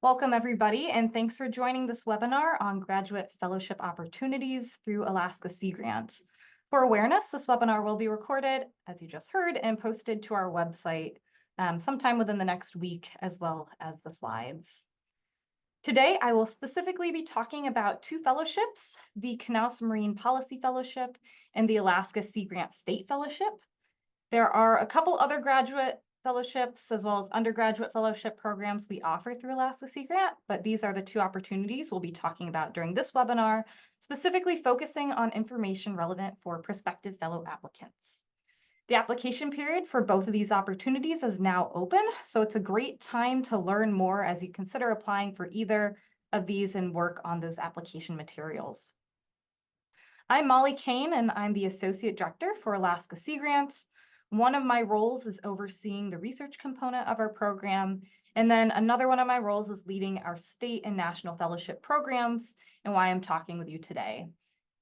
Welcome, everybody, and thanks for joining this webinar on graduate fellowship opportunities through Alaska Sea Grant. For awareness, this webinar will be recorded, as you just heard, and posted to our website sometime within the next week, as well as the slides. Today, I will specifically be talking about two fellowships, the Knauss Marine Policy Fellowship and the Alaska Sea Grant State Fellowship. There are a couple other graduate fellowships as well as undergraduate fellowship programs we offer through Alaska Sea Grant, but these are the two opportunities we'll be talking about during this webinar, specifically focusing on information relevant for prospective fellow applicants. The application period for both of these opportunities is now open, so it's a great time to learn more as you consider applying for either of these and work on those application materials. I'm Molly Cain, and I'm the Associate Director for Alaska Sea Grant. One of my roles is overseeing the research component of our program, and then another one of my roles is leading our state and national fellowship programs, and why I'm talking with you today.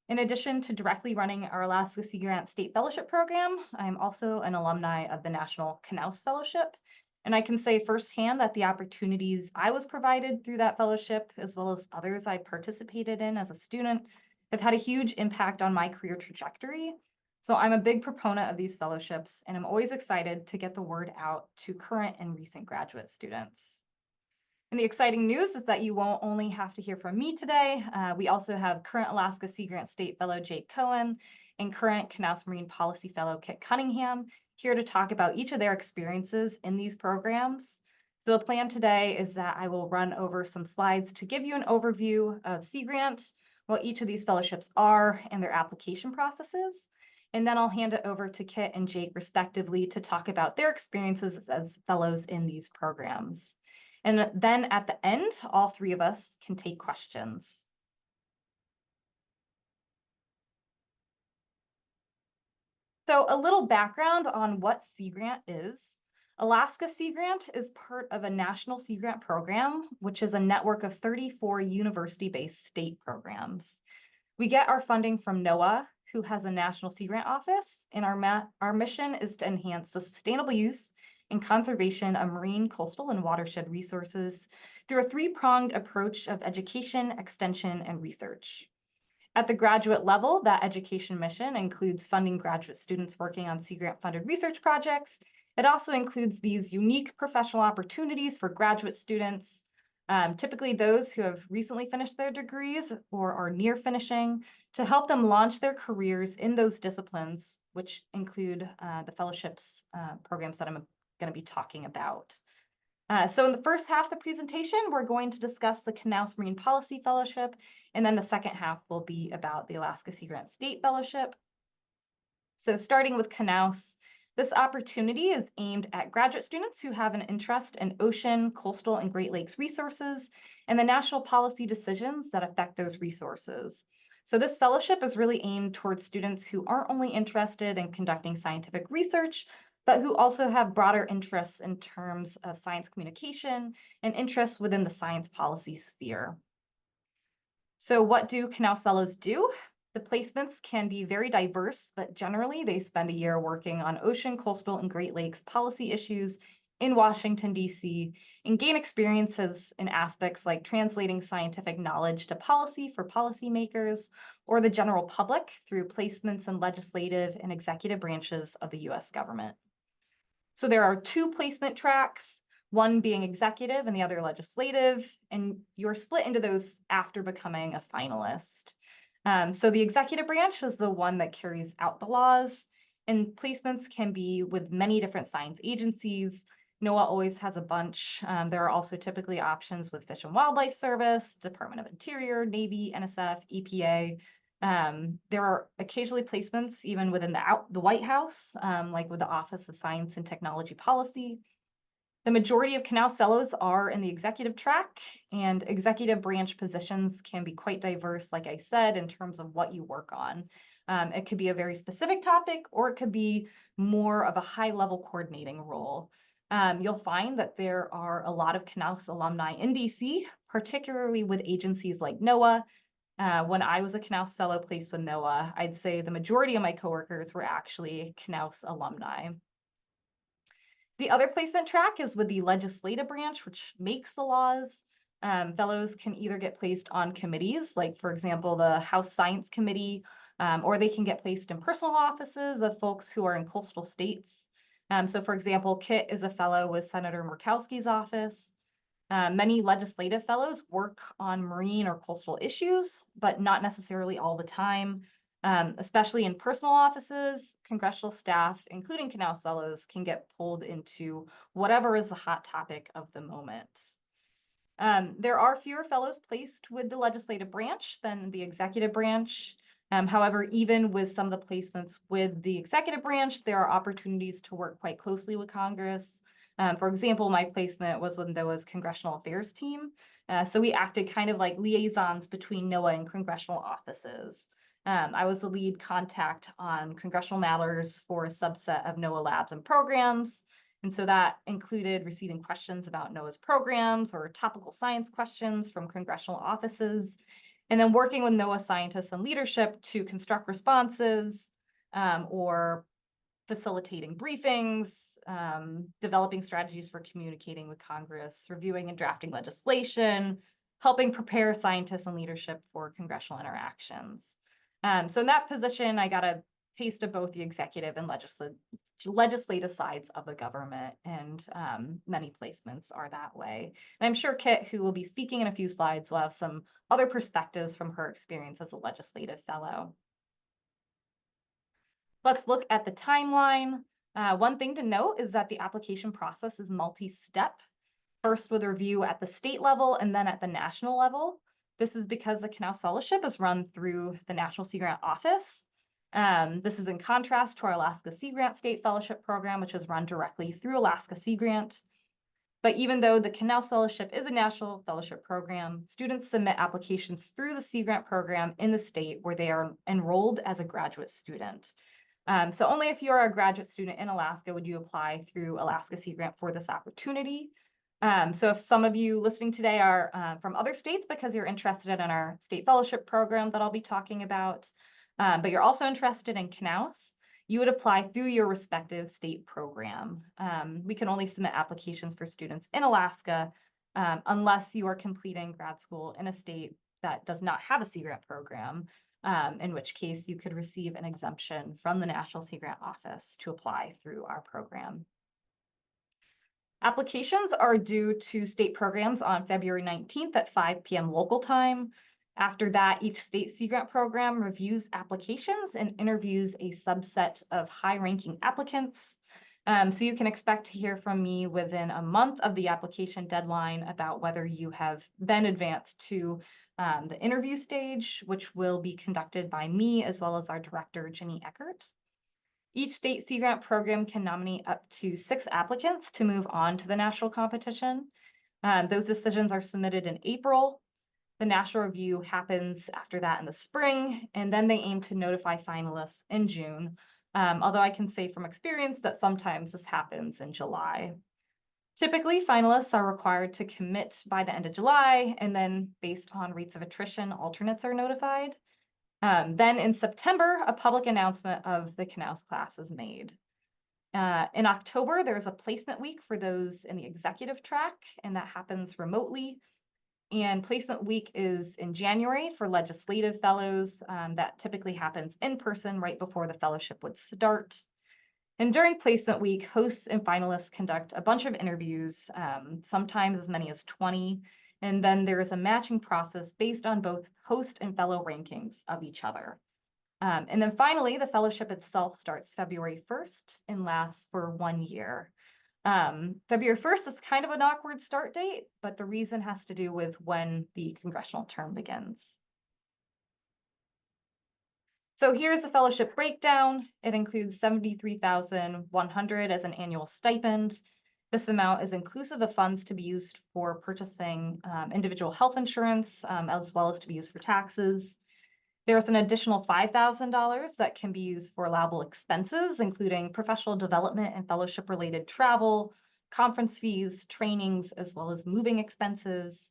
In addition to directly running our Alaska Sea Grant State Fellowship program, I'm also an alumni of the National Knauss Fellowship, and I can say firsthand that the opportunities I was provided through that fellowship, as well as others I participated in as a student, have had a huge impact on my career trajectory. So I'm a big proponent of these fellowships, and I'm always excited to get the word out to current and recent graduate students. And the exciting news is that you won't only have to hear from me today. We also have current Alaska Sea Grant State Fellow Jake Cohen and current Knauss Marine Policy Fellow Kit Cunningham here to talk about each of their experiences in these programs. So the plan today is that I will run over some slides to give you an overview of Sea Grant, what each of these fellowships are, and their application processes. And then I'll hand it over to Kit and Jake, respectively, to talk about their experiences as fellows in these programs. And then at the end, all three of us can take questions. So a little background on what Sea Grant is. Alaska Sea Grant is part of a national Sea Grant program, which is a network of 34 university-based state programs. We get our funding from NOAA, who has a National Sea Grant Office, and our mission is to enhance the sustainable use and conservation of marine, coastal, and watershed resources through a three-pronged approach of education, extension, and research. At the graduate level, that education mission includes funding graduate students working on Sea Grant-funded research projects. It also includes these unique professional opportunities for graduate students, typically those who have recently finished their degrees or are near finishing, to help them launch their careers in those disciplines, which include the fellowships programs that I'm going to be talking about. So in the first half of the presentation, we're going to discuss the Knauss Marine Policy Fellowship, and then the second half will be about the Alaska Sea Grant State Fellowship. So starting with Knauss, this opportunity is aimed at graduate students who have an interest in ocean, coastal, and Great Lakes resources and the national policy decisions that affect those resources. So this fellowship is really aimed towards students who aren't only interested in conducting scientific research, but who also have broader interests in terms of science communication and interests within the science policy sphere. So what do Knauss Fellows do? The placements can be very diverse, but generally they spend a year working on ocean, coastal, and Great Lakes policy issues in Washington, D.C., and gain experiences in aspects like translating scientific knowledge to policy for policymakers or the general public through placements in legislative and executive branches of the U.S. government. So there are two placement tracks, one being executive and the other legislative, and you're split into those after becoming a finalist. So the executive branch is the one that carries out the laws, and placements can be with many different science agencies. NOAA always has a bunch. There are also typically options with Fish and Wildlife Service, Department of Interior, Navy, NSF, EPA. There are occasionally placements even within the White House, like with the Office of Science and Technology Policy. The majority of Knauss Fellows are in the executive track, and executive branch positions can be quite diverse, like I said, in terms of what you work on. It could be a very specific topic, or it could be more of a high-level coordinating role. You'll find that there are a lot of Knauss alumni in DC, particularly with agencies like NOAA. When I was a Knauss Fellow placed with NOAA, I'd say the majority of my coworkers were actually Knauss alumni. The other placement track is with the legislative branch, which makes the laws. Fellows can either get placed on committees, like for example, the House Science Committee, or they can get placed in personal offices of folks who are in coastal states. So for example, Kit is a fellow with Senator Murkowski's office. Many legislative fellows work on marine or coastal issues, but not necessarily all the time. Especially in personal offices, congressional staff, including Knauss fellows, can get pulled into whatever is the hot topic of the moment. There are fewer fellows placed with the legislative branch than the executive branch. However, even with some of the placements with the executive branch, there are opportunities to work quite closely with Congress. For example, my placement was with NOAA's Congressional Affairs team. So we acted kind of like liaisons between NOAA and congressional offices. I was the lead contact on congressional matters for a subset of NOAA labs and programs. And so that included receiving questions about NOAA's programs or topical science questions from congressional offices, and then working with NOAA scientists and leadership to construct responses or facilitating briefings, developing strategies for communicating with Congress, reviewing and drafting legislation, helping prepare scientists and leadership for congressional interactions. So in that position, I got a taste of both the executive and legislative sides of the government, and many placements are that way. And I'm sure Kit, who will be speaking in a few slides, will have some other perspectives from her experience as a legislative fellow. Let's look at the timeline. One thing to note is that the application process is multi-step, first with a review at the state level and then at the national level. This is because the Knauss Fellowship is run through the National Sea Grant Office. This is in contrast to our Alaska Sea Grant State Fellowship Program, which is run directly through Alaska Sea Grant. But even though the Knauss Fellowship is a national fellowship program, students submit applications through the Sea Grant program in the state where they are enrolled as a graduate student. So only if you're a graduate student in Alaska would you apply through Alaska Sea Grant for this opportunity. So if some of you listening today are from other states because you're interested in our state fellowship program that I'll be talking about, but you're also interested in Knauss, you would apply through your respective state program. We can only submit applications for students in Alaska unless you are completing grad school in a state that does not have a Sea Grant program, in which case you could receive an exemption from the National Sea Grant Office to apply through our program. Applications are due to state programs on February 19th at 5 p.m. local time. After that, each state Sea Grant program reviews applications and interviews a subset of high-ranking applicants. So you can expect to hear from me within a month of the application deadline about whether you have been advanced to the interview stage, which will be conducted by me as well as our director, Ginny Eckert. Each state Sea Grant program can nominate up to 6 applicants to move on to the national competition. Those decisions are submitted in April. The national review happens after that in the spring, and then they aim to notify finalists in June. Although I can say from experience that sometimes this happens in July. Typically, finalists are required to commit by the end of July, and then based on rates of attrition, alternates are notified. Then in September, a public announcement of the Knauss class is made. In October, there's a placement week for those in the executive track, and that happens remotely. And placement week is in January for legislative fellows. That typically happens in person right before the fellowship would start. And during placement week, hosts and finalists conduct a bunch of interviews, sometimes as many as 20. And then there is a matching process based on both host and fellow rankings of each other. And then finally, the fellowship itself starts February 1st and lasts for 1 year. February 1st is kind of an awkward start date, but the reason has to do with when the congressional term begins. So here's the fellowship breakdown. It includes $73,100 as an annual stipend. This amount is inclusive of funds to be used for purchasing individual health insurance, as well as to be used for taxes. There's an additional $5,000 that can be used for allowable expenses, including professional development and fellowship-related travel, conference fees, trainings, as well as moving expenses.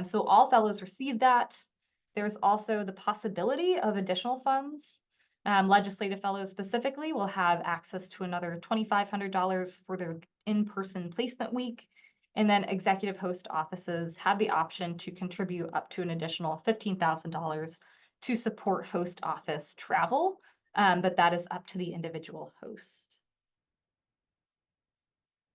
So all fellows receive that. There's also the possibility of additional funds. Legislative fellows specifically will have access to another $2,500 for their in-person placement week. And then executive host offices have the option to contribute up to an additional $15,000 to support host office travel, but that is up to the individual host.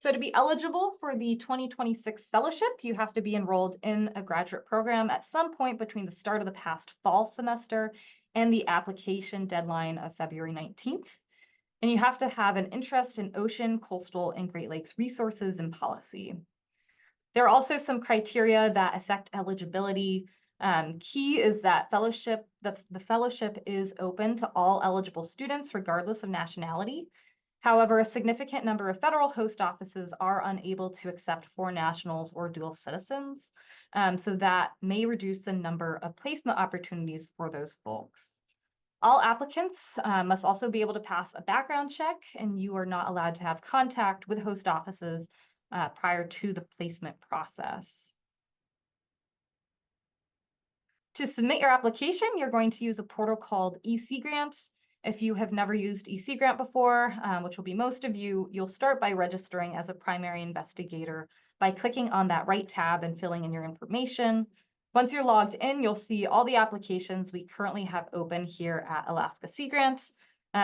So to be eligible for the 2026 fellowship, you have to be enrolled in a graduate program at some point between the start of the past fall semester and the application deadline of February 19th. And you have to have an interest in ocean, coastal, and Great Lakes resources and policy. There are also some criteria that affect eligibility. Key is that the fellowship is open to all eligible students, regardless of nationality. However, a significant number of federal host offices are unable to accept foreign nationals or dual citizens, so that may reduce the number of placement opportunities for those folks. All applicants must also be able to pass a background check, and you are not allowed to have contact with host offices prior to the placement process. To submit your application, you're going to use a portal called eSeaGrant. If you have never used eSeaGrant before, which will be most of you, you'll start by registering as a primary investigator by clicking on that right tab and filling in your information. Once you're logged in, you'll see all the applications we currently have open here at Alaska Sea Grant.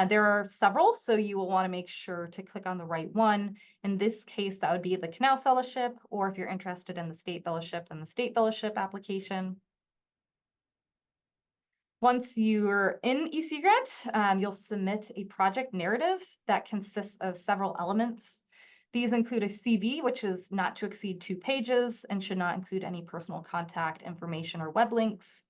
There are several, so you will want to make sure to click on the right one. In this case, that would be the Knauss Fellowship, or if you're interested in the State Fellowship, then the State Fellowship application. Once you're in eSeaGrant, you'll submit a project narrative that consists of several elements. These include a CV, which is not to exceed 2 pages and should not include any personal contact information or web links.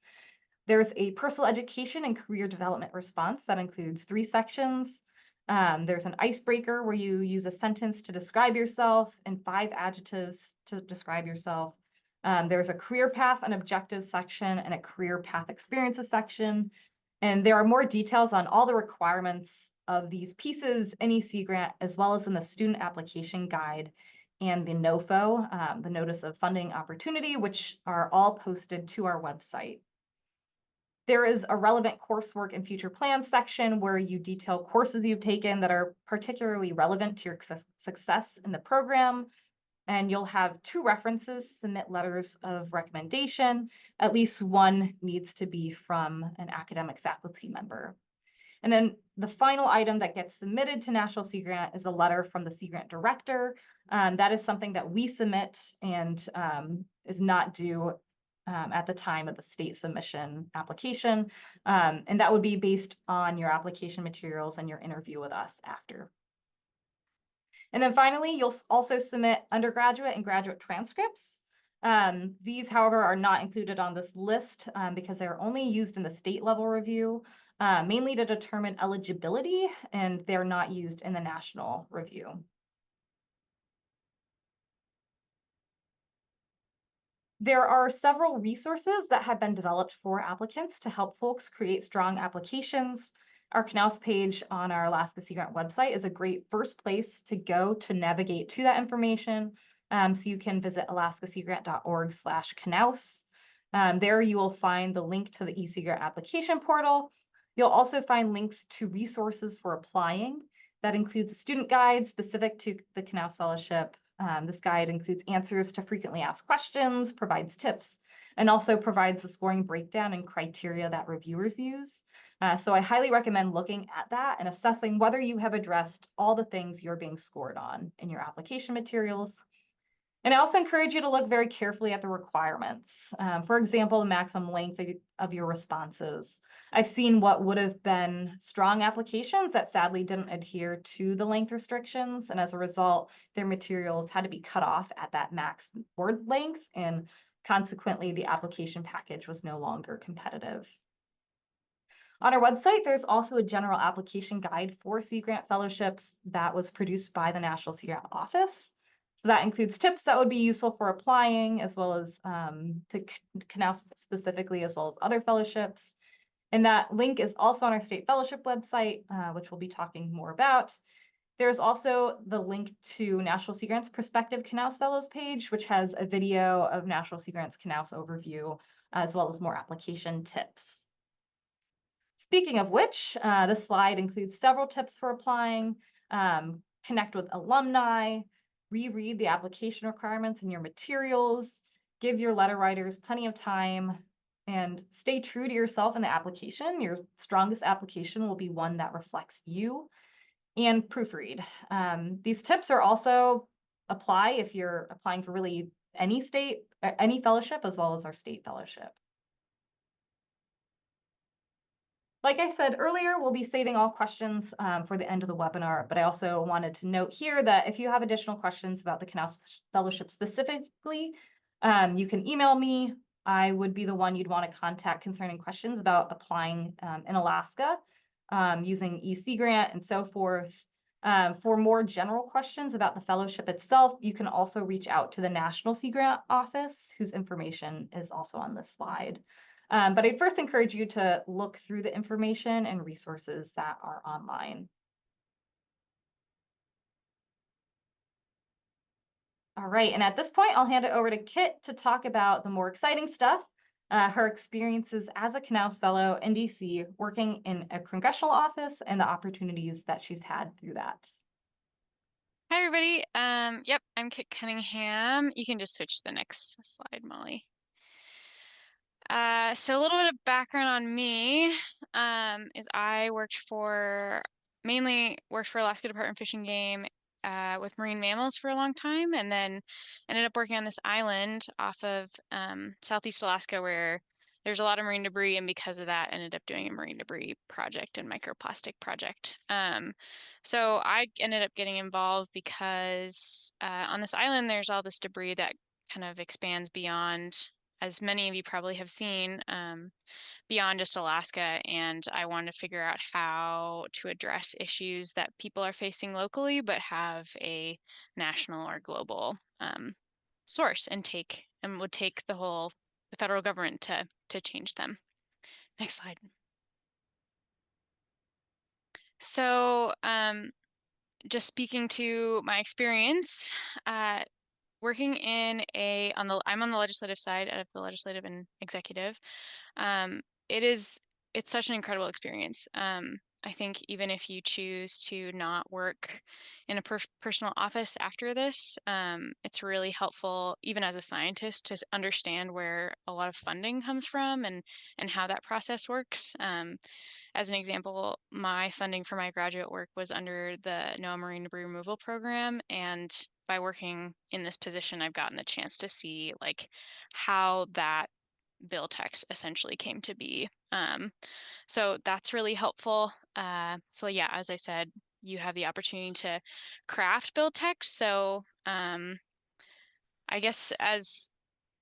There's a personal education and career development response that includes 3 sections. There's an icebreaker where you use a sentence to describe yourself and 5 adjectives to describe yourself. There's a career path and objectives section and a career path experiences section. And there are more details on all the requirements of these pieces in eSeaGrant, as well as in the student application guide and the NOFO, the Notice of Funding Opportunity, which are all posted to our website. There is a relevant coursework and future plans section where you detail courses you've taken that are particularly relevant to your success in the program. And you'll have 2 references submit letters of recommendation. At least one needs to be from an academic faculty member. And then the final item that gets submitted to National Sea Grant is a letter from the Sea Grant director. That is something that we submit and is not due at the time of the state submission application. And that would be based on your application materials and your interview with us after. And then finally, you'll also submit undergraduate and graduate transcripts. These, however, are not included on this list because they're only used in the state level review, mainly to determine eligibility, and they're not used in the national review. There are several resources that have been developed for applicants to help folks create strong applications. Our Knauss page on our Alaska Sea Grant website is a great first place to go to navigate to that information. So you can visit alaskaseagrant.org/Knauss. There you will find the link to the eSeaGrant application portal. You'll also find links to resources for applying. That includes a student guide specific to the Knauss Fellowship. This guide includes answers to frequently asked questions, provides tips, and also provides the scoring breakdown and criteria that reviewers use. So I highly recommend looking at that and assessing whether you have addressed all the things you're being scored on in your application materials. And I also encourage you to look very carefully at the requirements. For example, the maximum length of your responses. I've seen what would have been strong applications that sadly didn't adhere to the length restrictions. And as a result, their materials had to be cut off at that max word length. And consequently, the application package was no longer competitive. On our website, there's also a general application guide for Sea Grant fellowships that was produced by the National Sea Grant Office. So that includes tips that would be useful for applying, as well as to Knauss specifically, as well as other fellowships. And that link is also on our state fellowship website, which we'll be talking more about. There's also the link to National Sea Grant's prospective Knauss Fellows page, which has a video of National Sea Grant's Knauss overview, as well as more application tips. Speaking of which, this slide includes several tips for applying, connect with alumni, reread the application requirements in your materials, give your letter writers plenty of time, and stay true to yourself in the application. Your strongest application will be one that reflects you, and proofread. These tips are also apply if you're applying for really any any fellowship, as well as our state fellowship. Like I said earlier, we'll be saving all questions for the end of the webinar, but I also wanted to note here that if you have additional questions about the Knauss Fellowship specifically, you can email me. I would be the one you'd want to contact concerning questions about applying in Alaska using EC Grant and so forth. For more general questions about the fellowship itself, you can also reach out to the National Sea Grant Office, whose information is also on this slide. But I'd first encourage you to look through the information and resources that are online. All right, and at this point, I'll hand it over to Kit to talk about the more exciting stuff, her experiences as a Knauss Fellow in DC, working in a congressional office, and the opportunities that she's had through that. Hi, everybody. Yep, I'm Kit Cunningham. You can just switch to the next slide, Molly. So a little bit of background on me is I mainly worked for Alaska Department of Fish and Game with marine mammals for a long time, and then ended up working on this island off of Southeast Alaska where there's a lot of marine debris, and because of that, ended up doing a marine debris project and microplastic project. So I ended up getting involved because on this island, there's all this debris that kind of expands beyond, as many of you probably have seen, beyond just Alaska. And I wanted to figure out how to address issues that people are facing locally, but have a national or global source, and would take the federal government to change them. Next slide. So just speaking to my experience, working I'm on the legislative side of the legislative and executive. It's such an incredible experience. I think even if you choose to not work in a personal office after this, it's really helpful, even as a scientist, to understand where a lot of funding comes from and how that process works. As an example, my funding for my graduate work was under the NOAA Marine Debris Removal Program, and by working in this position, I've gotten the chance to see how that bill text essentially came to be. So that's really helpful. So yeah, as I said, you have the opportunity to craft bill text. So I guess as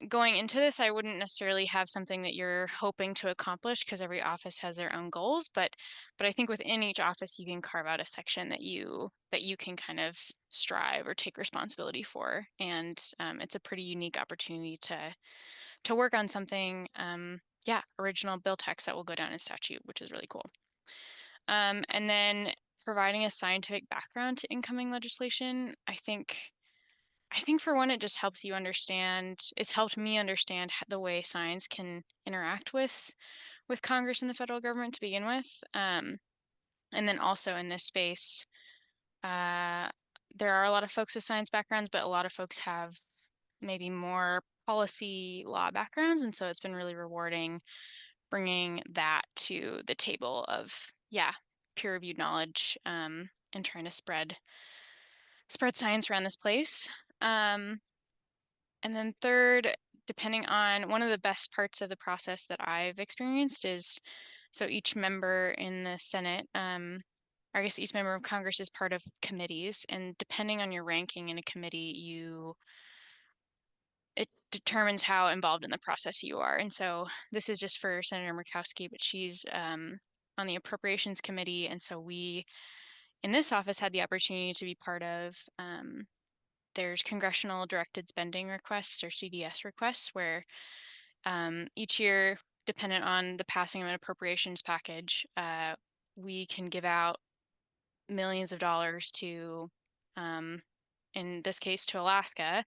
going into this, I wouldn't necessarily have something that you're hoping to accomplish, because every office has their own goals. But I think within each office, you can carve out a section that you can kind of strive or take responsibility for, and it's a pretty unique opportunity to work on something, original bill text that will go down in statute, which is really cool. And then providing a scientific background to incoming legislation, I think for one, it just helps you understand. It's helped me understand the way science can interact with Congress and the federal government to begin with. And then also in this space, there are a lot of folks with science backgrounds, but a lot of folks have maybe more policy law backgrounds. And so it's been really rewarding bringing that to the table of, peer-reviewed knowledge, and trying to spread science around this place. And then third, depending on, one of the best parts of the process that I've experienced is, so each member in the Senate, or I guess each member of Congress is part of committees, and depending on your ranking in a committee, it determines how involved in the process you are. And so this is just for Senator Murkowski, but she's on the Appropriations Committee, and so we in this office had the opportunity to be part of, there's Congressional Directed Spending Requests, or CDS requests, where each year, dependent on the passing of an appropriations package, we can give out millions of dollars to, in this case, to Alaska,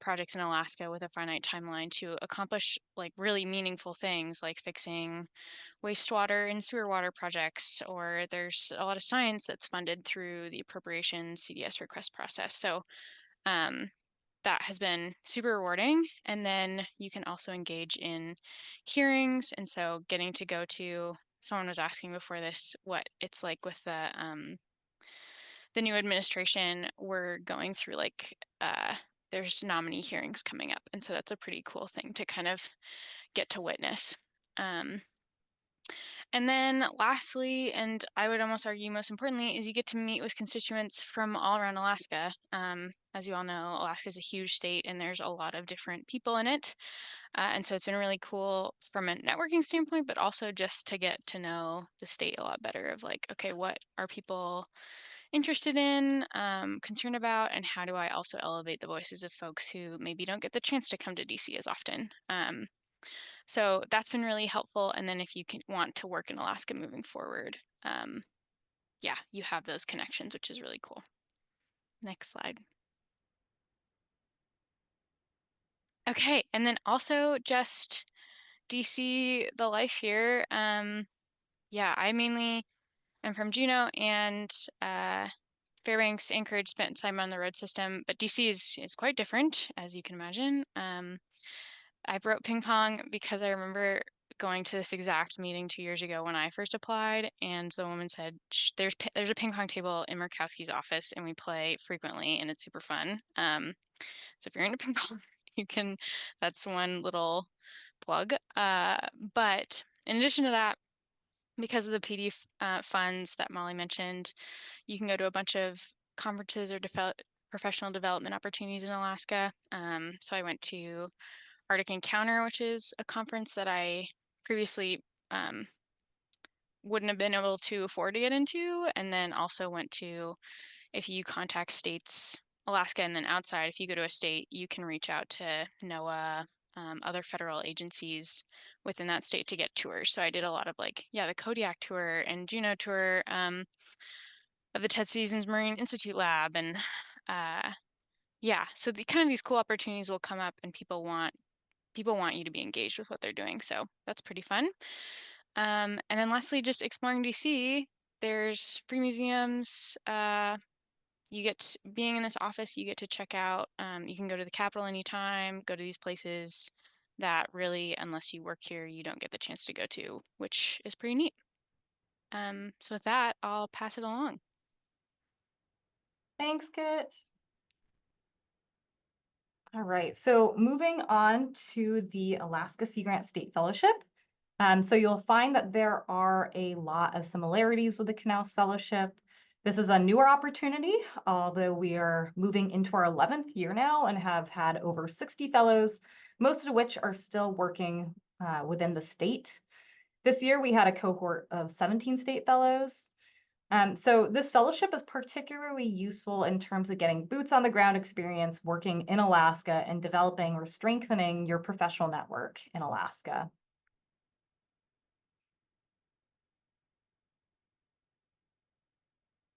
projects in Alaska with a finite timeline to accomplish really meaningful things, like fixing wastewater and sewer water projects, or there's a lot of science that's funded through the appropriations CDS request process. So That has been super rewarding. And then you can also engage in hearings. And so getting to go to, someone was asking before this what it's like with the new administration. We're going through there's nominee hearings coming up. And so that's a pretty cool thing to kind of get to witness. And then lastly, and I would almost argue most importantly, is you get to meet with constituents from all around Alaska. As you all know, Alaska is a huge state and there's a lot of different people in it. And so it's been really cool from a networking standpoint, but also just to get to know the state a lot better of like, okay, what are people interested in, concerned about, and how do I also elevate the voices of folks who maybe don't get the chance to come to DC as often. So that's been really helpful. And then if you want to work in Alaska moving forward, yeah, you have those connections, which is really cool. Next slide. Okay, and then also just DC, the life here. Yeah, I mainly am from Juneau and Fairbanks, Anchorage, spent time on the road system, but DC is quite different, as you can imagine. I wrote ping pong because I remember going to this exact meeting 2 years ago when I first applied, and the woman said, there's a ping pong table in Murkowski's office, and we play frequently, and it's super fun. So if you're into ping pong, you can, that's one little plug. But in addition to that, because of the PD funds that Molly mentioned, you can go to a bunch of conferences or professional development opportunities in Alaska. So I went to Arctic Encounter, which is a conference that I previously wouldn't have been able to afford to get into, and then also went to, if you contact states, Alaska, and then outside, if you go to a state, you can reach out to NOAA, other federal agencies within that state to get tours. So I did a lot of the Kodiak tour and Juneau tour of the Ted Stevens Marine Institute lab, and yeah, so kind of these cool opportunities will come up, and people want you to be engaged with what they're doing. So that's pretty fun. And then lastly, just exploring DC. There's free museums. Being in this office, you get to check out, you can go to the Capitol anytime, go to these places that really, unless you work here, you don't get the chance to go to, which is pretty neat. So with that, I'll pass it along. Thanks, Kit. All right, so moving on to the Alaska Sea Grant State Fellowship. So you'll find that there are a lot of similarities with the Knauss Fellowship. This is a newer opportunity, although we are moving into our 11th year now and have had over 60 fellows, most of which are still working within the state. This year, we had a cohort of 17 state fellows. So this fellowship is particularly useful in terms of getting boots on the ground experience working in Alaska and developing or strengthening your professional network in Alaska.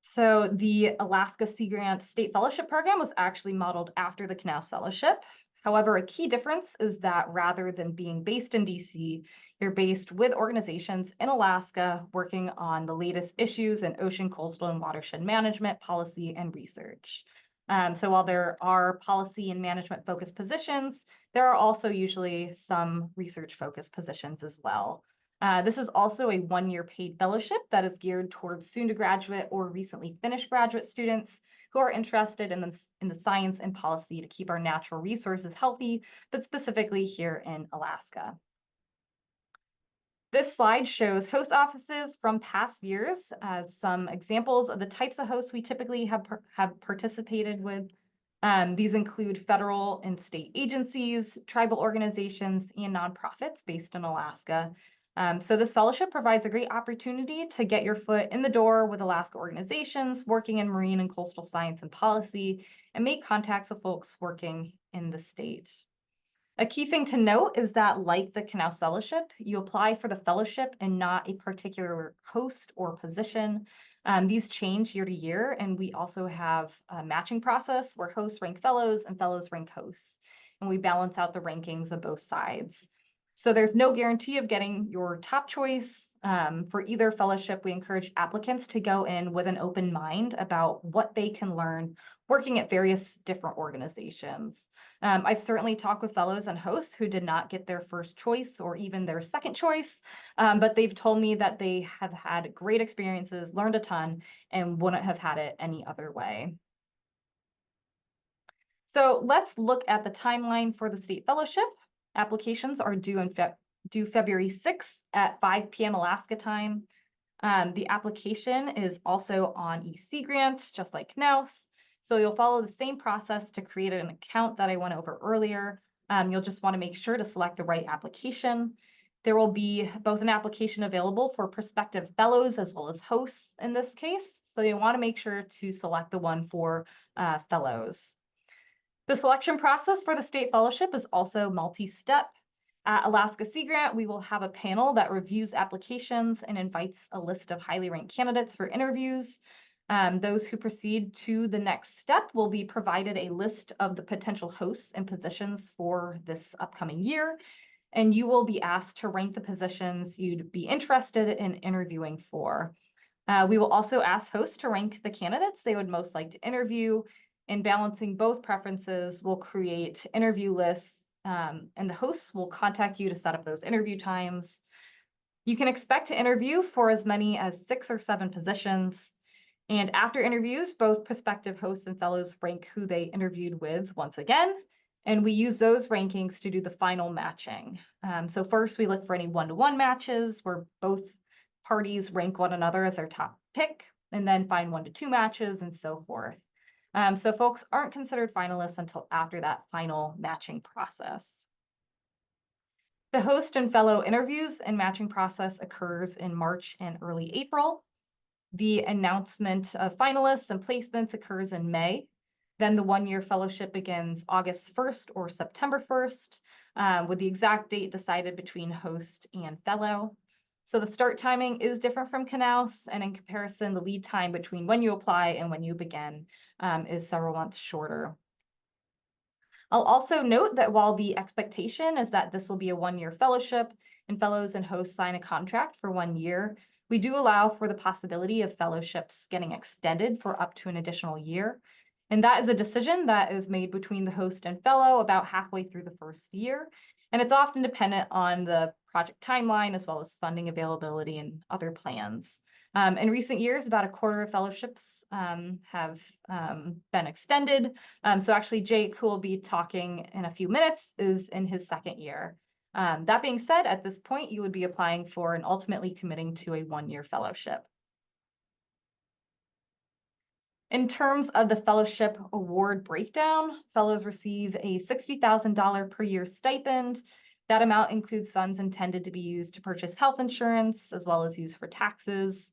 So the Alaska Sea Grant State Fellowship Program was actually modeled after the Knauss Fellowship. However, a key difference is that rather than being based in DC, you're based with organizations in Alaska working on the latest issues in ocean, coastal, and watershed management, policy, and research. So while there are policy and management focused positions, there are also usually some research focused positions as well. This is also a one-year paid fellowship that is geared towards soon-to-graduate or recently finished graduate students who are interested in the science and policy to keep our natural resources healthy, but specifically here in Alaska. This slide shows host offices from past years as some examples of the types of hosts we typically have participated with. These include federal and state agencies, tribal organizations, and nonprofits based in Alaska. So this fellowship provides a great opportunity to get your foot in the door with Alaska organizations working in marine and coastal science and policy, and make contacts with folks working in the state. A key thing to note is that, like the Knauss Fellowship, you apply for the fellowship and not a particular host or position. These change year to year, and we also have a matching process where hosts rank fellows and fellows rank hosts, and we balance out the rankings of both sides. So there's no guarantee of getting your top choice, For either fellowship, we encourage applicants to go in with an open mind about what they can learn working at various different organizations. I've certainly talked with fellows and hosts who did not get their first choice or even their second choice, but they've told me that they have had great experiences, learned a ton, and wouldn't have had it any other way. So let's look at the timeline for the state fellowship. Applications are due February 6th at 5 p.m. Alaska time. The application is also on eSeaGrant, just like Knauss. So you'll follow the same process to create an account that I went over earlier. You'll just want to make sure to select the right application. There will be both an application available for prospective fellows as well as hosts in this case. So you want to make sure to select the one for fellows. The selection process for the state fellowship is also multi-step. At Alaska Sea Grant, we will have a panel that reviews applications and invites a list of highly ranked candidates for interviews. Those who proceed to the next step will be provided a list of the potential hosts and positions for this upcoming year, and you will be asked to rank the positions you'd be interested in interviewing for. We will also ask hosts to rank the candidates they would most like to interview, and balancing both preferences will create interview lists, and the hosts will contact you to set up those interview times. You can expect to interview for as many as 6 or 7 positions. And after interviews, both prospective hosts and fellows rank who they interviewed with once again. And we use those rankings to do the final matching. So first, we look for any one-to-one matches where both parties rank one another as their top pick, and then find 1-2 matches and so forth. So folks aren't considered finalists until after that final matching process. The host and fellow interviews and matching process occurs in March and early April. The announcement of finalists and placements occurs in May. Then the one-year fellowship begins August 1st or September 1st, with the exact date decided between host and fellow. So the start timing is different from Knauss, and in comparison, the lead time between when you apply and when you begin is several months shorter. I'll also note that while the expectation is that this will be a one-year fellowship and fellows and hosts sign a contract for 1 year, we do allow for the possibility of fellowships getting extended for up to an additional year. And that is a decision that is made between the host and fellow about halfway through the first year. And it's often dependent on the project timeline as well as funding availability and other plans. In recent years, about a quarter of fellowships have been extended. So actually, Jake, who will be talking in a few minutes, is in his second year. That being said, at this point, you would be applying for and ultimately committing to a one-year fellowship. In terms of the fellowship award breakdown, fellows receive a $60,000 per year stipend. That amount includes funds intended to be used to purchase health insurance as well as used for taxes.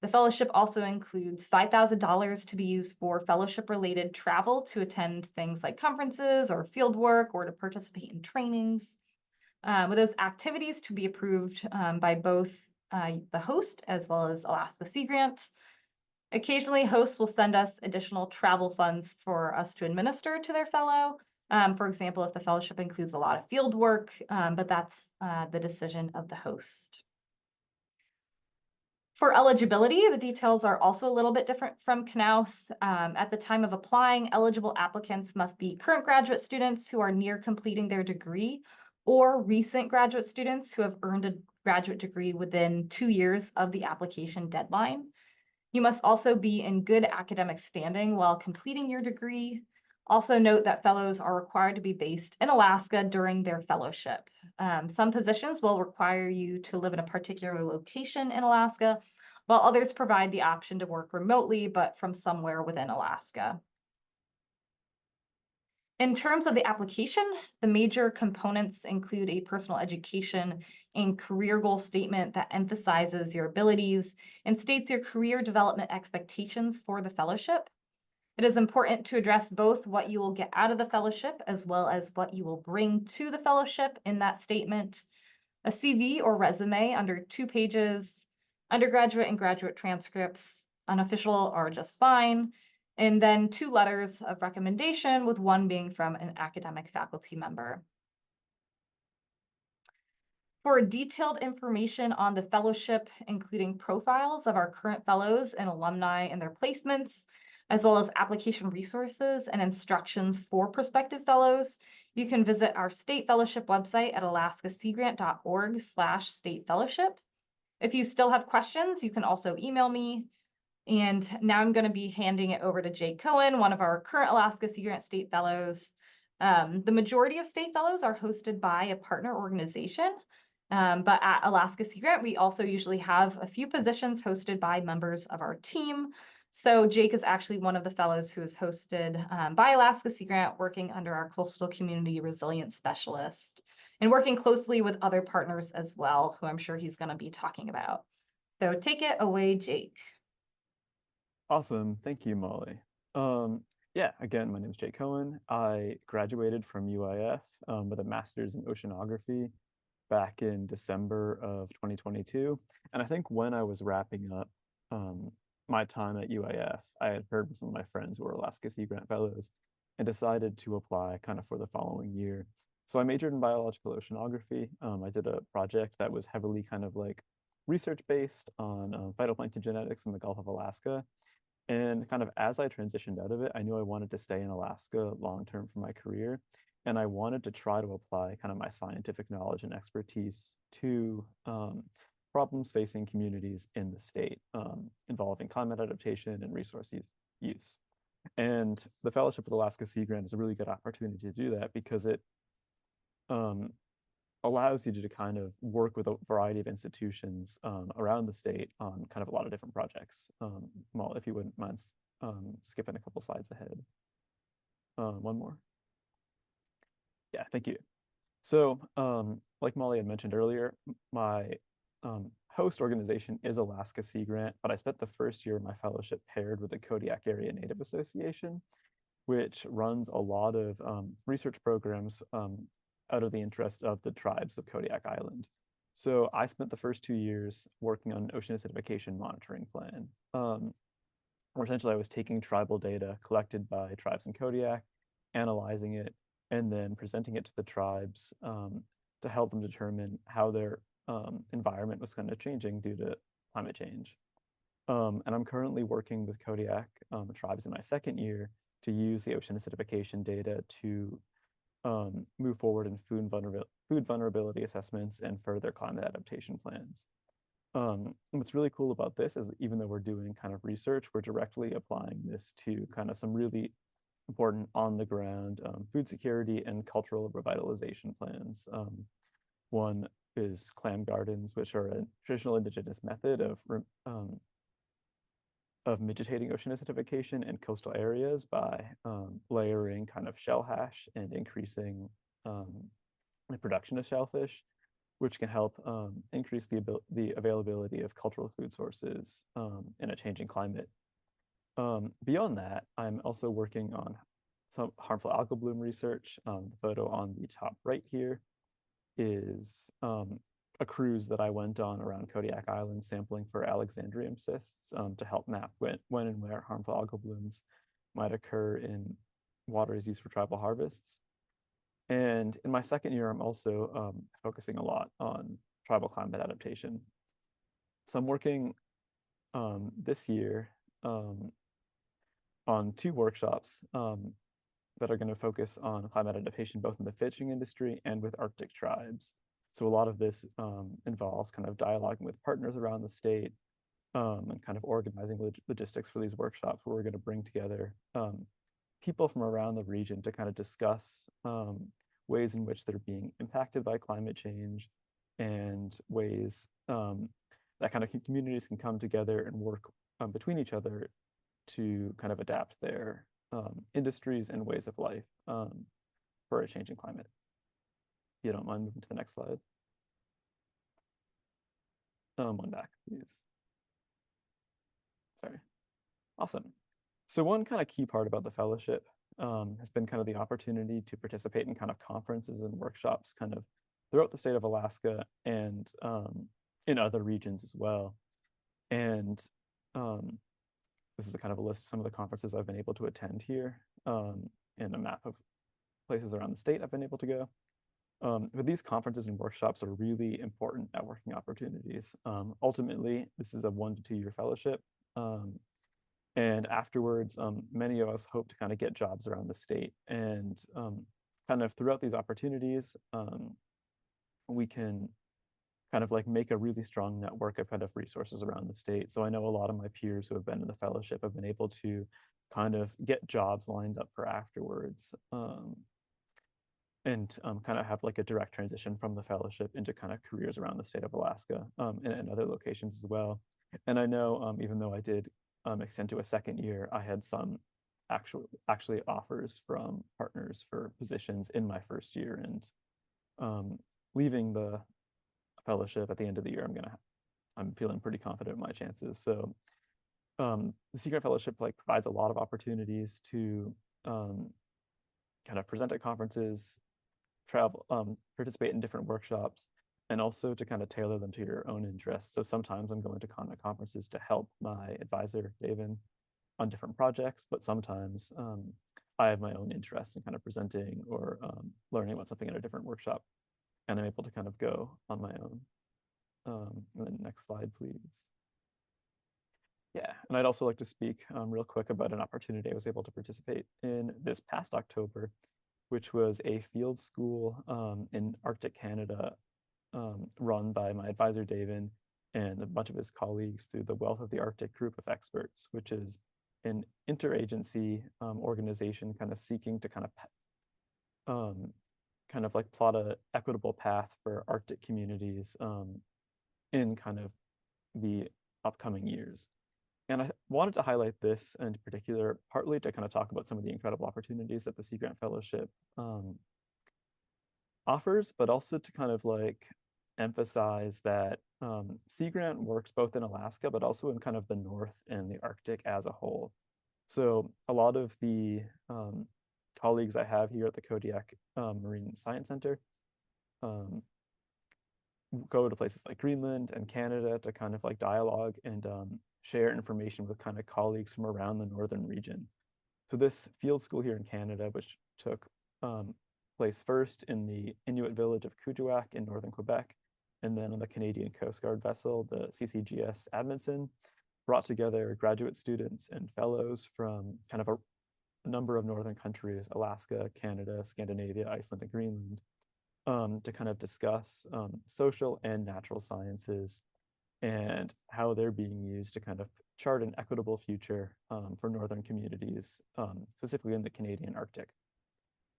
The fellowship also includes $5,000 to be used for fellowship-related travel to attend things like conferences or field work or to participate in trainings. With those activities to be approved by both the host as well as Alaska Sea Grant. Occasionally, hosts will send us additional travel funds for us to administer to their fellow. For example, if the fellowship includes a lot of field work, but that's the decision of the host. For eligibility, the details are also a little bit different from Knauss. At the time of applying, eligible applicants must be current graduate students who are near completing their degree or recent graduate students who have earned a graduate degree within 2 years of the application deadline. You must also be in good academic standing while completing your degree. Also note that fellows are required to be based in Alaska during their fellowship. Some positions will require you to live in a particular location in Alaska, while others provide the option to work remotely, but from somewhere within Alaska. In terms of the application, the major components include a personal education and career goal statement that emphasizes your abilities and states your career development expectations for the fellowship. It is important to address both what you will get out of the fellowship as well as what you will bring to the fellowship in that statement. A CV or resume under 2 pages, undergraduate and graduate transcripts, unofficial are just fine, and then 2 letters of recommendation, with 1 being from an academic faculty member. For detailed information on the fellowship, including profiles of our current fellows and alumni and their placements, as well as application resources and instructions for prospective fellows, you can visit our state fellowship website at alaskaseagrant.org/state fellowship. If you still have questions, you can also email me. And now I'm going to be handing it over to Jake Cohen, one of our current Alaska Sea Grant State Fellows. The majority of state fellows are hosted by a partner organization. But at Alaska Sea Grant, we also usually have a few positions hosted by members of our team. So Jake is actually one of the fellows who is hosted by Alaska Sea Grant, working under our Coastal Community Resilience Specialist and working closely with other partners as well, who I'm sure he's going to be talking about. So take it away, Jake. Awesome. Thank you, Molly. Yeah, again, my name is Jake Cohen. I graduated from UIF with a master's in oceanography back in December of 2022. And I think when I was wrapping up my time at UIF, I had heard from some of my friends who were Alaska Sea Grant Fellows and decided to apply kind of for the following year. So I majored in biological oceanography. I did a project that was heavily kind of like research-based on phytoplankton genetics in the Gulf of Alaska. And kind of as I transitioned out of it, I knew I wanted to stay in Alaska long-term for my career. And I wanted to try to apply kind of my scientific knowledge and expertise to problems facing communities in the state involving climate adaptation and resource use. And the Fellowship with Alaska Sea Grant is a really good opportunity to do that because it allows you to kind of work with a variety of institutions around the state on kind of a lot of different projects. Well, if you wouldn't mind skipping a couple slides ahead. One more. Yeah, thank you. So like Molly had mentioned earlier, my host organization is Alaska Sea Grant, but I spent the first year of my fellowship paired with the Kodiak Area Native Association, which runs a lot of research programs out of the interest of the tribes of Kodiak Island. So I spent the first 2 years working on an ocean acidification monitoring plan, where essentially I was taking tribal data collected by tribes in Kodiak, analyzing it, and then presenting it to the tribes to help them determine how their environment was kind of changing due to climate change. And I'm currently working with Kodiak tribes in my second year to use the ocean acidification data to move forward in food vulnerability assessments and further climate adaptation plans. What's really cool about this is that even though we're doing kind of research, we're directly applying this to kind of some really important on the ground food security and cultural revitalization plans. One is clam gardens, which are a traditional indigenous method of mitigating ocean acidification in coastal areas by layering kind of shell hash and increasing the production of shellfish, which can help increase the availability of cultural food sources in a changing climate. Beyond that, I'm also working on some harmful algal bloom research. The photo on the top right here is a cruise that I went on around Kodiak Island sampling for Alexandrium cysts to help map when and where harmful algal blooms might occur in waters used for tribal harvests. And in my second year, I'm also focusing a lot on tribal climate adaptation. So I'm working this year on 2 workshops that are going to focus on climate adaptation, both in the fishing industry and with Arctic tribes. So a lot of this involves kind of dialoguing with partners around the state and kind of organizing logistics for these workshops where we're going to bring together people from around the region to kind of discuss ways in which they're being impacted by climate change and ways that kind of communities can come together and work between each other to kind of adapt their industries and ways of life for a changing climate. If you don't mind moving to the next slide. One back, please. Sorry. Awesome. So one kind of key part about the fellowship has been kind of the opportunity to participate in kind of conferences and workshops kind of throughout the state of Alaska and in other regions as well. And this is the kind of a list of some of the conferences I've been able to attend here and a map of places around the state I've been able to go. But these conferences and workshops are really important networking opportunities. Ultimately, this is a 1 to 2 year fellowship. And afterwards, many of us hope to kind of get jobs around the state. And kind of throughout these opportunities, we can kind of like make a really strong network of kind of resources around the state. So I know a lot of my peers who have been in the fellowship have been able to kind of get jobs lined up for afterwards. And kind of have like a direct transition from the fellowship into kind of careers around the state of Alaska and other locations as well. And I know even though I did extend to a second year, I had some actually offers from partners for positions in my first year, and leaving the fellowship at the end of the year, I'm feeling pretty confident in my chances. So the Sea Grant Fellowship like provides a lot of opportunities to kind of present at conferences, travel, participate in different workshops, and also to kind of tailor them to your own interests. So sometimes I'm going to conferences to help my advisor, David, on different projects, but sometimes I have my own interests in kind of presenting or learning about something in a different workshop, and I'm able to kind of go on my own. And then next slide, please. Yeah, and I'd also like to speak real quick about an opportunity I was able to participate in this past October, which was a field school in Arctic Canada run by my advisor, David, and a bunch of his colleagues through the Wealth of the Arctic Group of Experts, which is an interagency organization kind of seeking to kind of like plot a equitable path for Arctic communities in kind of the upcoming years. And I wanted to highlight this in particular, partly to kind of talk about some of the incredible opportunities that the Sea Grant Fellowship offers, but also to kind of like emphasize that Sea Grant works both in Alaska, but also in kind of the North and the Arctic as a whole. So a lot of the colleagues I have here at the Kodiak Marine Science Center go to places like Greenland and Canada to kind of like dialogue and share information with kind of colleagues from around the northern region. So this field school here in Canada, which took place first in the Inuit village of Kuujjuaq in northern Quebec, and then on the Canadian Coast Guard vessel, the CCGS Amundsen, brought together graduate students and fellows from kind of a number of northern countries, Alaska, Canada, Scandinavia, Iceland, and Greenland, to kind of discuss social and natural sciences and how they're being used to kind of chart an equitable future for northern communities, specifically in the Canadian Arctic.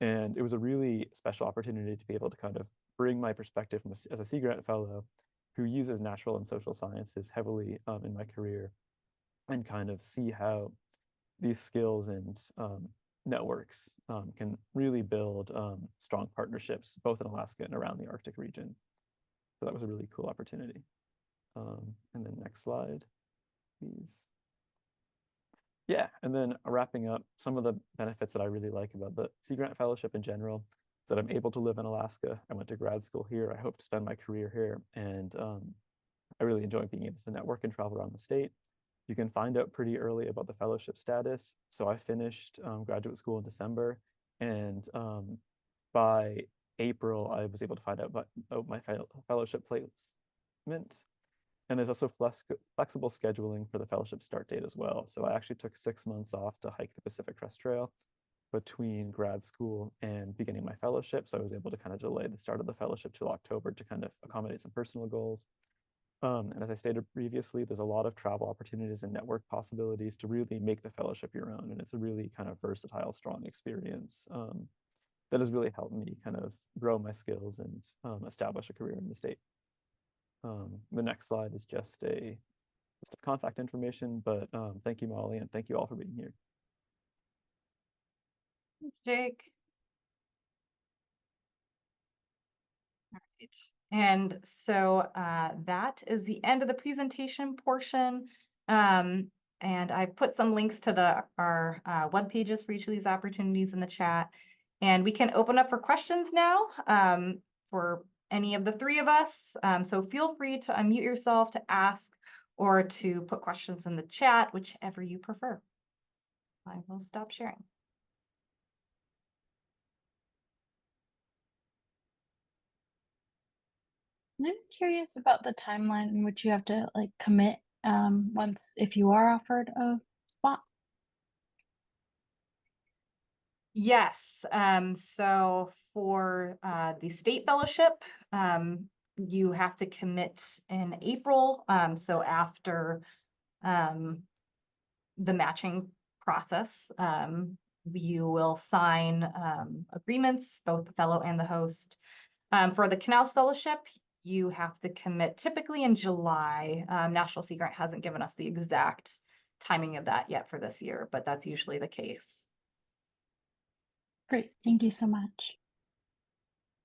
And it was a really special opportunity to be able to kind of bring my perspective as a Sea Grant Fellow who uses natural and social sciences heavily in my career, and kind of see how these skills and networks can really build strong partnerships both in Alaska and around the Arctic region. So that was a really cool opportunity. And then next slide, please. Yeah, and then wrapping up, some of the benefits that I really like about the Sea Grant Fellowship in general is that I'm able to live in Alaska. I went to grad school here. I hope to spend my career here, and I really enjoy being able to network and travel around the state. You can find out pretty early about the fellowship status. So I finished graduate school in December, and by April, I was able to find out about my fellowship placement. And there's also flexible scheduling for the fellowship start date as well. So I actually took 6 months off to hike the Pacific Crest Trail between grad school and beginning my fellowship. So I was able to kind of delay the start of the fellowship till October to kind of accommodate some personal goals. And as I stated previously, there's a lot of travel opportunities and network possibilities to really make the fellowship your own. And it's a really kind of versatile, strong experience that has really helped me kind of grow my skills and establish a career in the state. The next slide is just a list of contact information, but thank you, Molly, and thank you all for being here. Jake. All right. And so that is the end of the presentation portion. And I've put some links to our web pages for each of these opportunities in the chat. And we can open up for questions now for any of the three of us. So feel free to unmute yourself to ask or to put questions in the chat, whichever you prefer. I will stop sharing. I'm curious about the timeline in which you have to like commit once if you are offered a spot. Yes, so for the state fellowship, you have to commit in April. So after the matching process, you will sign agreements, both the fellow and the host. For the Knauss Fellowship, you have to commit typically in July. National Sea Grant hasn't given us the exact timing of that yet for this year, but that's usually the case. Great, thank you so much.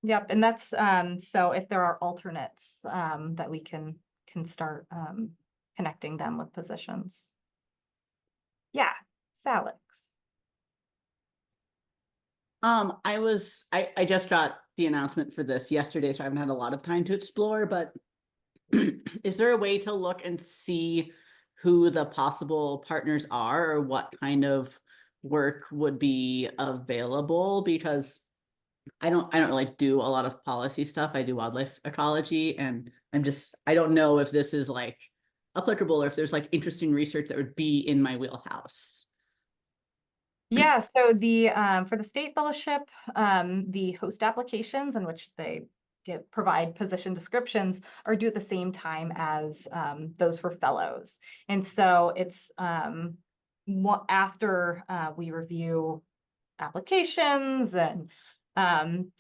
Yep, and that's so if there are alternates that we can start connecting them with positions. Yeah, Alex. I just got the announcement for this yesterday, so I haven't had a lot of time to explore, but is there a way to look and see who the possible partners are or what kind of work would be available? Because I don't really do a lot of policy stuff. I do wildlife ecology, and I don't know if this is like applicable or if there's like interesting research that would be in my wheelhouse. Yeah, so the for the state fellowship, the host applications in which they provide position descriptions are due at the same time as those for fellows. And so it's after we review applications and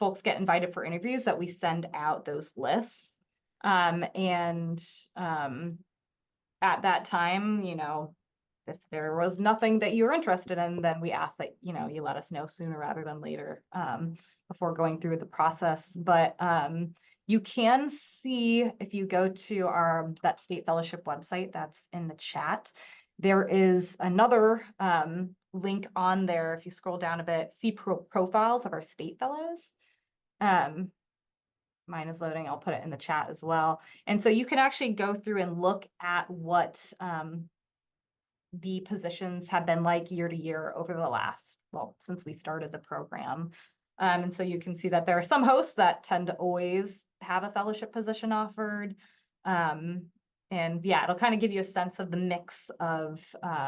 folks get invited for interviews that we send out those lists. And at that time, you know, if there was nothing that you were interested in, then we ask that, you know, you let us know sooner rather than later before going through the process. But you can see if you go to that state fellowship website that's in the chat, there is another link on there. If you scroll down a bit, see profiles of our state fellows. Mine is loading. I'll put it in the chat as well. And so you can actually go through and look at what the positions have been like year to year over the last, well, since we started the program. And so you can see that there are some hosts that tend to always have a fellowship position offered. And yeah, it'll kind of give you a sense of the mix of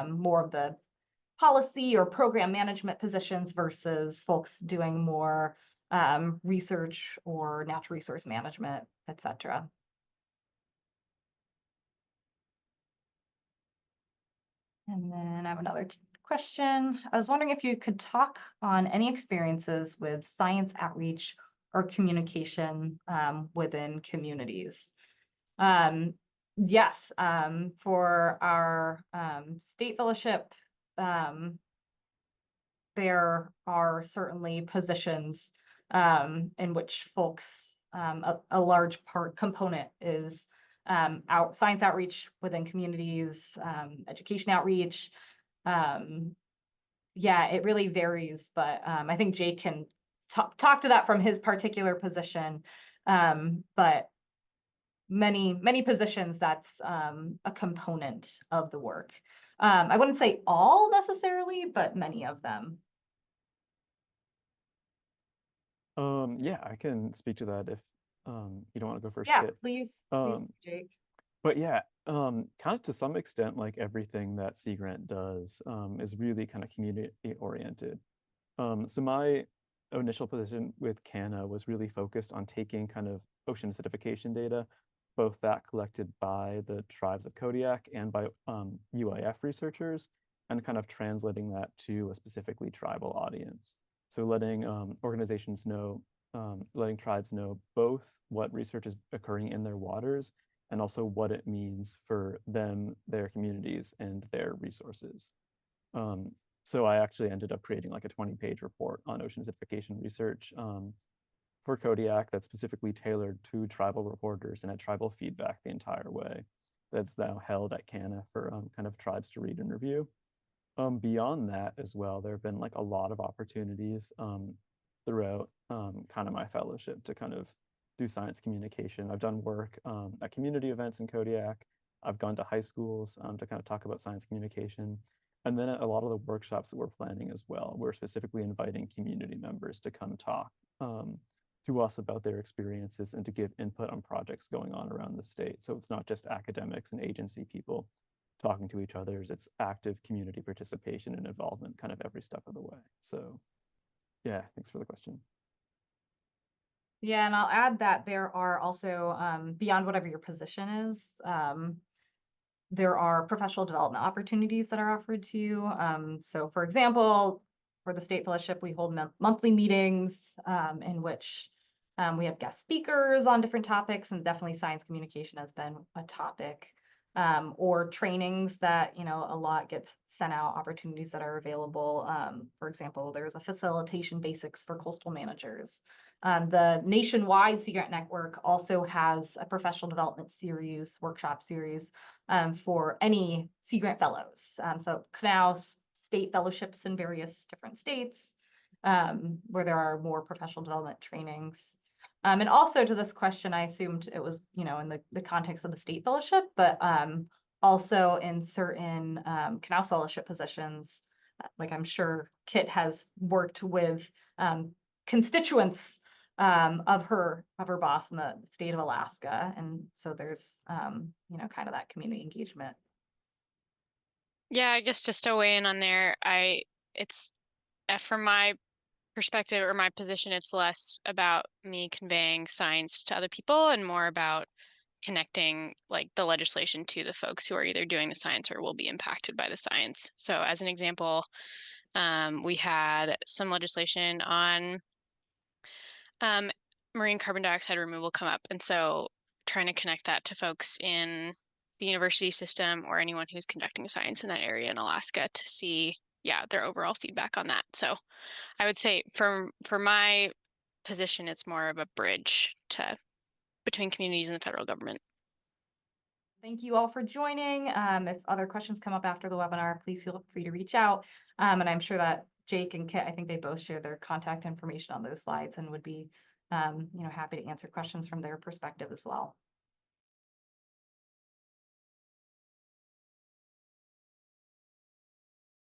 more of the policy or program management positions versus folks doing more research or natural resource management, et cetera. And then I have another question. I was wondering if you could talk on any experiences with science outreach or communication within communities. Yes, for our state fellowship, there are certainly positions in which folks, a large component is science outreach within communities, education outreach. Yeah, it really varies, but I think Jake can talk to that from his particular position. But many positions, that's a component of the work. I wouldn't say all necessarily, but many of them. Yeah, I can speak to that if you don't want to go first, Yeah, Skip. please, Jake. But yeah, kind of to some extent, like everything that Sea Grant does is really kind of community oriented. So my initial position with CANA was really focused on taking kind of ocean acidification data, both that collected by the tribes of Kodiak and by UIF researchers, and kind of translating that to a specifically tribal audience. So letting organizations know, letting tribes know both what research is occurring in their waters and also what it means for them, their communities, and their resources. So I actually ended up creating like a 20-page report on ocean acidification research for Kodiak that's specifically tailored to tribal reporters and had tribal feedback the entire way. That's now held at CANA for kind of tribes to read and review. Beyond that as well, there have been like a lot of opportunities throughout kind of my fellowship to kind of do science communication. I've done work at community events in Kodiak. I've gone to high schools to kind of talk about science communication. And then a lot of the workshops that we're planning as well, we're specifically inviting community members to come talk to us about their experiences and to give input on projects going on around the state. So it's not just academics and agency people talking to each other, it's active community participation and involvement kind of every step of the way. So yeah, thanks for the question. Yeah, and I'll add that there are also, beyond whatever your position is, there are professional development opportunities that are offered to you. So for example, for the state fellowship, we hold monthly meetings in which we have guest speakers on different topics, and definitely science communication has been a topic. Or trainings that, you know, a lot gets sent out, opportunities that are available. For example, there's a facilitation basics for coastal managers. The nationwide Sea Grant Network also has a professional development series, workshop series for any Sea Grant fellows. So Knauss state fellowships in various different states where there are more professional development trainings. And also to this question, I assumed it was, you know, in the context of the state fellowship, but also in certain Knauss fellowship positions, like I'm sure Kit has worked with constituents of her boss in the state of Alaska, and so there's you know, kind of that community engagement. Yeah, I guess just to weigh in on there, it's from my perspective or my position, it's less about me conveying science to other people and more about connecting like the legislation to the folks who are either doing the science or will be impacted by the science. So as an example, we had some legislation on marine carbon dioxide removal come up. And so trying to connect that to folks in the university system or anyone who's conducting science in that area in Alaska to see, yeah, their overall feedback on that. So I would say for my position, it's more of a bridge between communities and the federal government. Thank you all for joining. If other questions come up after the webinar, please feel free to reach out. And I'm sure that Jake and Kit, I think they both share their contact information on those slides and would be, you know, happy to answer questions from their perspective as well.